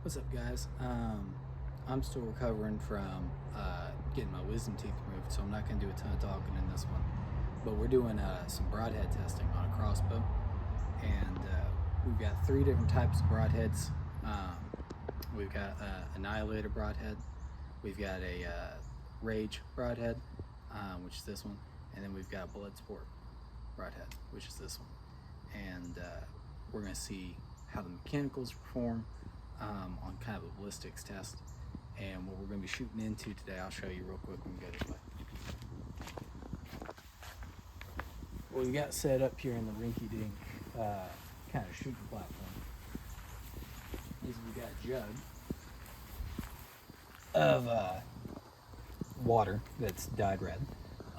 What's up, guys? I'm still recovering from getting my wisdom teeth removed, so I'm not going to do a ton of talking in this one. But we're doing some broadhead testing on a crossbow, and we've got 3 different types of broadheads. We've got Annihilator broadhead, we've got a Rage broadhead, which is this one, and then we've got bloodsport broadhead, which is this one. And we're going to see how the mechanicals perform on kind of a ballistics test, and what we're going to be shooting into today. I'll show you real quick when we go this way. What we've got set up here in the rinky-dink kind of shooting platform is we've got a jug of water that's dyed red,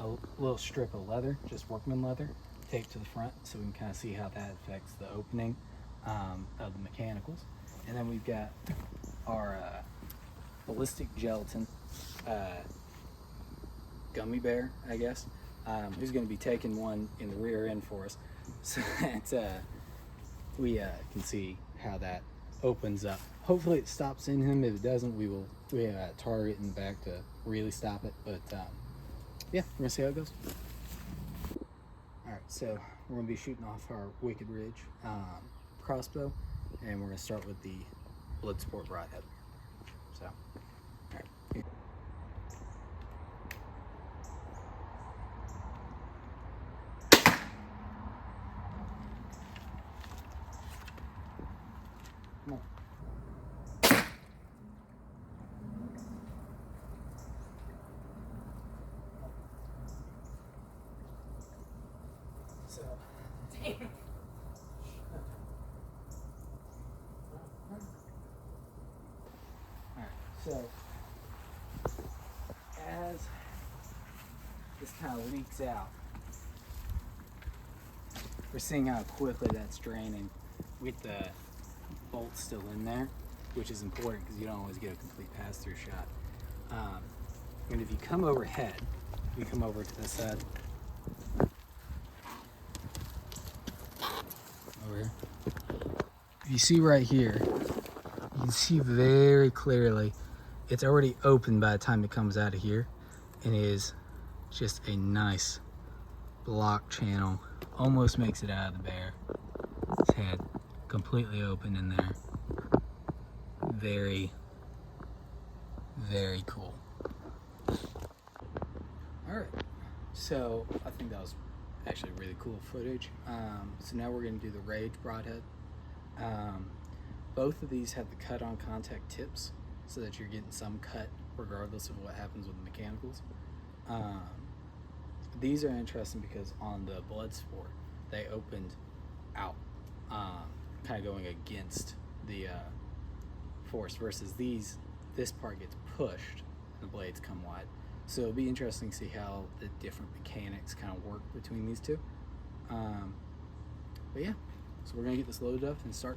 a little strip of leather, just workman leather, taped to the front, so we can kind of see how that affects the opening of the mechanicals. And then we've got our ballistic gelatin gummy bear, I guess, who's going to be taking one in the rear end for us, so that we can see how that opens up. Hopefully it stops in him. If it doesn't, we have a target in the back to really stop it. But yeah, we're gonna see how it goes. All right, so we're gonna be shooting off our Wicked Ridge crossbow, and we're gonna start with the bloodsport broadhead. So, all right. Here. Come on. So, damn. Alright, so as this kind of leaks out, we're seeing how quickly that's draining with the bolt still in there, which is important because you don't always get a complete pass-through shot. And if you come overhead, you come over to this side. Over here. If you see right here, you can see very clearly it's already open by the time it comes out of here, and it is just a nice block channel. Almost makes it out of the bear. Its head completely open in there. Very, very cool. Alright, so I think that was actually really cool footage. So now we're going to do the Rage broadhead. Both of these have the cut-on contact tips, so that you're getting some cut regardless of what happens with the mechanicals. These are interesting because on the bloodsport, they opened out, kind of going against the force, versus this part gets pushed and the blades come wide. So it'll be interesting to see how the different mechanics kind of work between these two. But yeah, so we're gonna get this loaded up and start.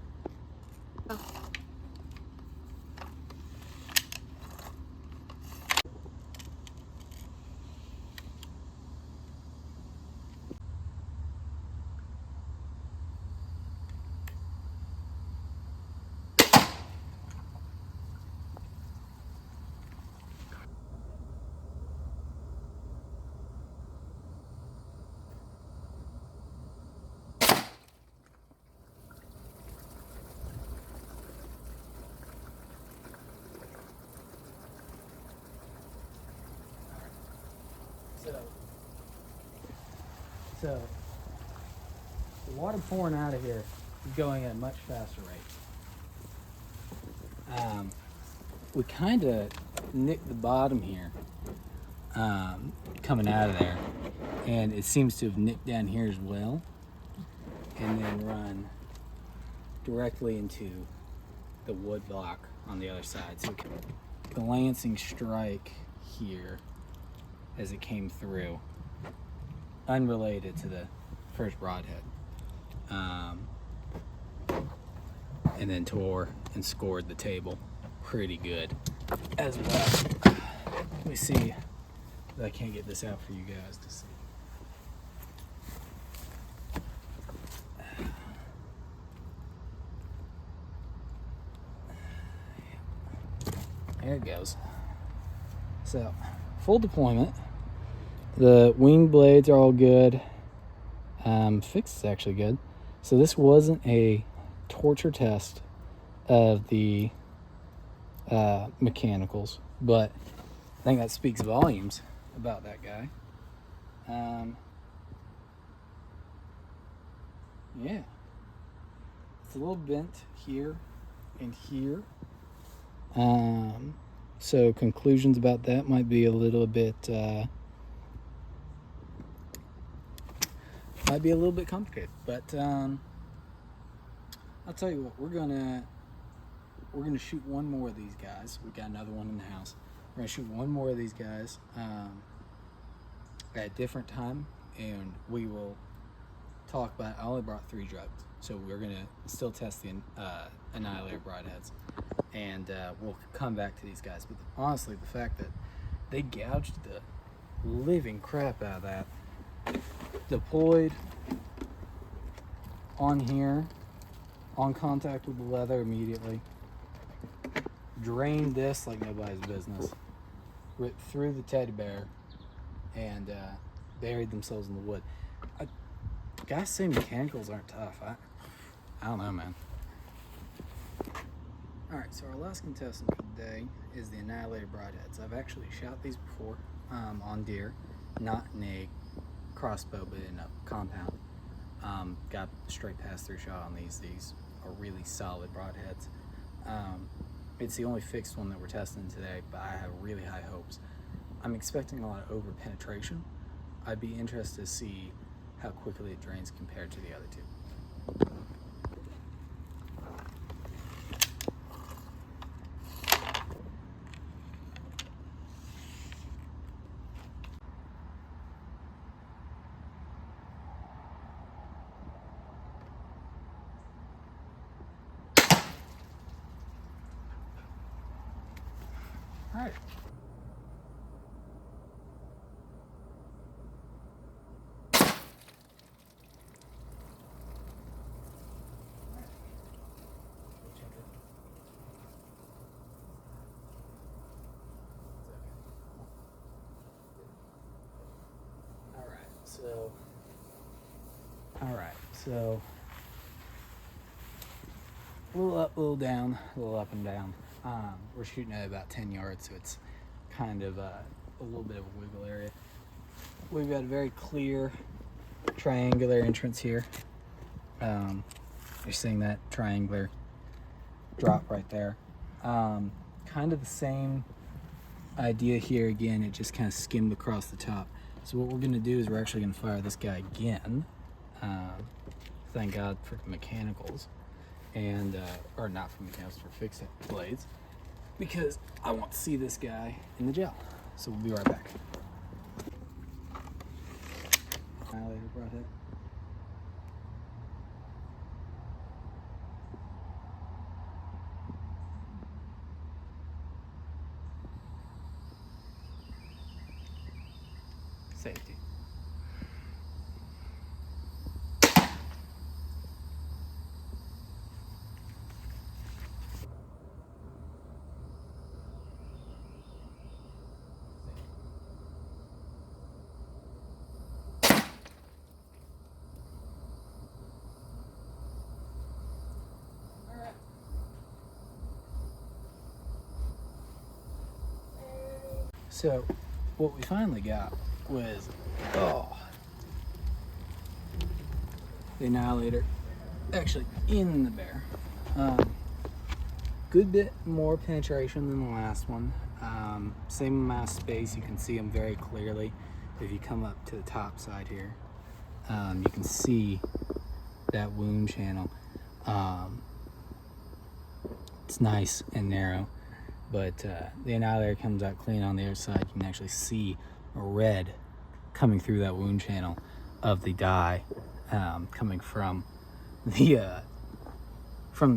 So the water pouring out of here is going at a much faster rate. We kind of nicked the bottom here coming out of there, and it seems to have nicked down here as well, and then run directly into the wood block on the other side. So the lancing strike here as it came through, unrelated to the first broadhead, and then tore and scored the table pretty good as well. Let me see if I can't get this out for you guys to see. here it goes. So, full deployment. The wing blades are all good. Fix is actually good. So this wasn't a torture test of the mechanicals, but I think that speaks volumes about that guy. Yeah, it's a little bent here and here. So conclusions about that might be a little bit complicated, but I'll tell you what, we're gonna shoot one more of these guys. We got another one in the house. We're gonna shoot one more of these guys at a different time, and we will talk about. I only brought 3 jugs, so we're gonna still test the Annihilator broadheads, and we'll come back to these guys. But honestly, the fact that they gouged the living crap out of that, deployed on here, on contact with the leather immediately, drained this like nobody's business, ripped through the teddy bear, and buried themselves in the wood. Guys say mechanicals aren't tough. I don't know, man. Alright, so our last contestant for the day is the Annihilator broadheads. I've actually shot these before on deer, not in a crossbow, but in a compound. Got straight pass-through shot on these. These are really solid broadheads. It's the only fixed one that we're testing today, but I have really high hopes. I'm expecting a lot of over-penetration. I'd be interested to see how quickly it drains compared to the other two. All right. All right, so a little up, a little down, a little up and down. We're shooting at about 10 yards, so it's kind of a little bit of a wiggle area. We've got a very clear triangular entrance here. You're seeing that triangular drop right there. Kind of the same idea here again, it just kind of skimmed across the top. So what we're gonna do is we're actually gonna fire this guy again. Thank God for mechanicals, and or not for mechanicals, for fixed blades, because I want to see this guy in the gel. So we'll be right back. Annihilator broadhead. Safety. So what we finally got was the Annihilator actually in the bear. Good bit more penetration than the last one. Same amount of space. You can see them very clearly. If you come up to the top side here, you can see that wound channel. It's nice and narrow, but the Annihilator comes out clean on the other side. You can actually see a red coming through that wound channel of the dye coming from the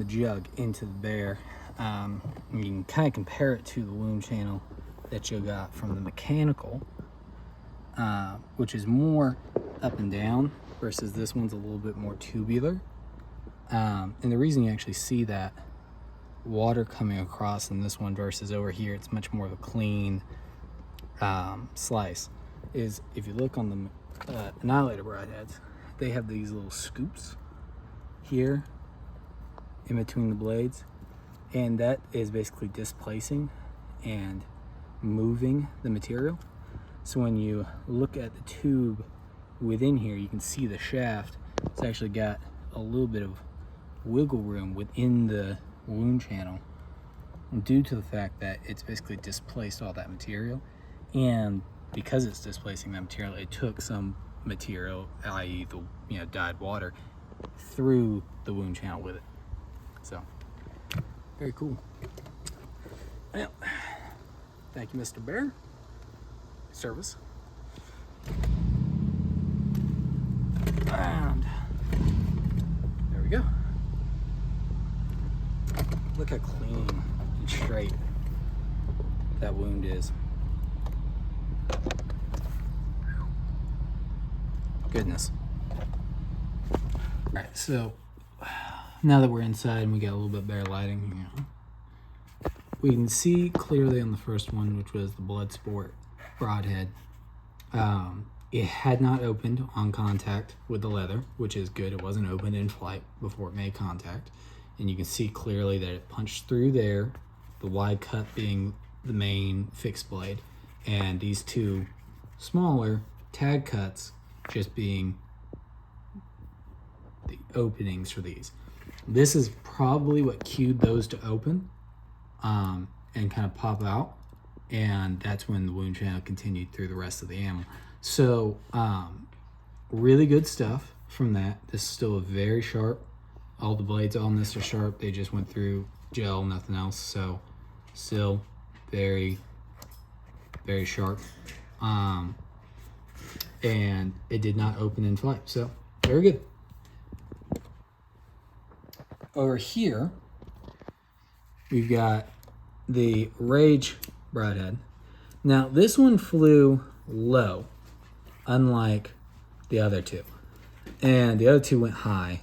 jug into the bear. You can kind of compare it to the wound channel that you got from the mechanical, which is more up and down, versus this one's a little bit more tubular. And the reason you actually see that water coming across in this one versus over here. It's much more of a clean slice. Is if you look on the Annihilator broadheads, they have these little scoops here in between the blades, and that is basically displacing and moving the material. So when you look at the tube within here, you can see the shaft. It's actually got a little bit of wiggle room within the wound channel due to the fact that it's basically displaced all that material, and because it's displacing that material, it took some material, i.e. the dyed water, through the wound channel with it. So very cool. Well, thank you, Mr. Bear. Service. And there we go. Look how clean and straight that wound is. Goodness. Alright, so now that we're inside and we got a little bit better lighting, we can see clearly on the first one, which was the bloodsport broadhead, it had not opened on contact with the leather, which is good. It wasn't opened in flight before it made contact, and you can see clearly that it punched through there, the wide cut being the main fixed blade, and these two smaller tag cuts just being the openings for these. This is probably what cued those to open and kind of pop out, and that's when the wound channel continued through the rest of the animal. So really good stuff from that. This is still a very sharp, all the blades on this are sharp. They just went through gel, nothing else. So still very, very sharp. And it did not open in flight. So very good. Over here, we've got the Rage broadhead. Now this one flew low, unlike the other two. And the other two went high,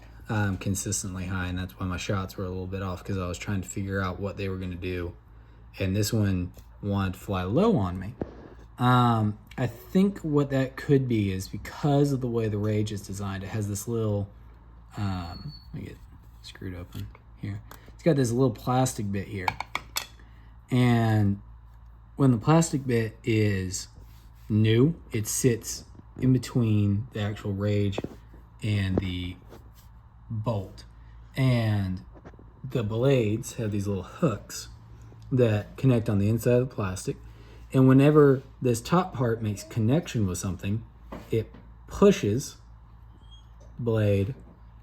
consistently high, and that's why my shots were a little bit off, because I was trying to figure out what they were going to do. And this one wanted to fly low on me. I think what that could be is because of the way the Rage is designed, it has this little, let me get screwed open here. It's got this little plastic bit here. And when the plastic bit is new, it sits in between the actual Rage and the bolt. And the blades have these little hooks that connect on the inside of the plastic. And whenever this top part makes connection with something, it pushes the blade.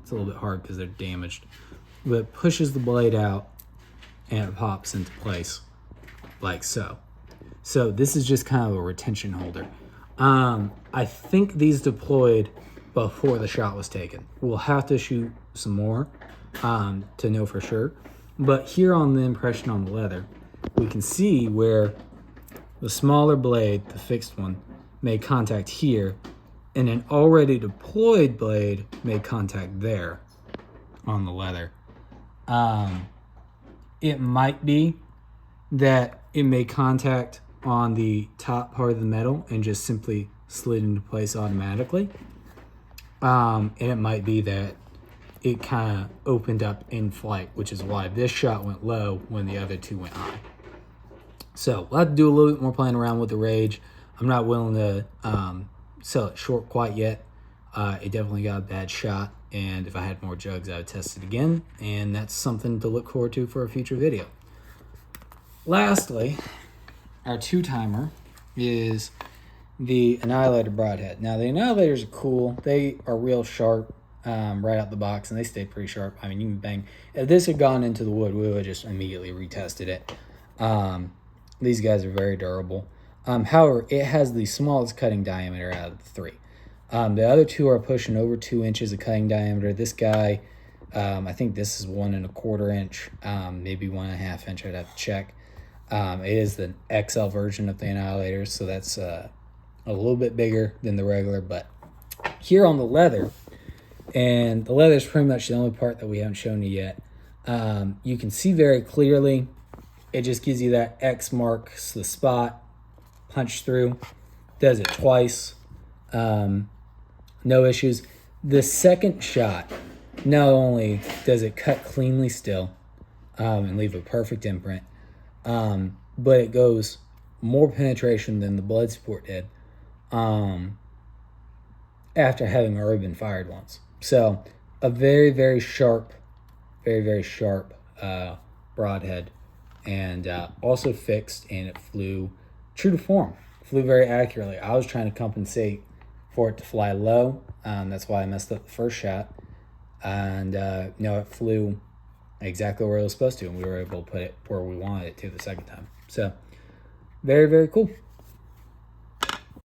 It's a little bit hard because they're damaged, but it pushes the blade out and it pops into place like so. So this is just kind of a retention holder. I think these deployed before the shot was taken. We'll have to shoot some more to know for sure. But here on the impression on the leather, we can see where the smaller blade, the fixed one, made contact here, and an already deployed blade made contact there on the leather. It might be that it made contact on the top part of the metal and just simply slid into place automatically. And it might be that it kind of opened up in flight, which is why this shot went low when the other two went high. So we'll have to do a little bit more playing around with the Rage. I'm not willing to sell it short quite yet. It definitely got a bad shot, and if I had more jugs, I would test it again, and that's something to look forward to for a future video. Lastly, our two-timer is the Annihilator broadhead. Now, the Annihilators are cool. They are real sharp right out the box, and they stay pretty sharp. I mean, you can bang. If this had gone into the wood, we would have just immediately retested it. These guys are very durable. However, it has the smallest cutting diameter out of the three. The other two are pushing over 2 inches of cutting diameter. This guy, I think this is 1 1/4 inch, maybe 1 1/2 inch. I'd have to check. It is the XL version of the Annihilators, so that's a little bit bigger than the regular. But here on the leather, and the leather is pretty much the only part that we haven't shown you yet. You can see very clearly. It just gives you that X marks the spot. Punch through. Does it twice. No issues. The second shot, not only does it cut cleanly still and leave a perfect imprint, but it goes more penetration than the bloodsport did after having already been fired once. So a very, very sharp broadhead, and also fixed, and it flew true to form. Flew very accurately. I was trying to compensate for it to fly low. That's why I messed up the first shot. And no, it flew exactly where it was supposed to, and we were able to put it where we wanted it to the second time. So very, very cool.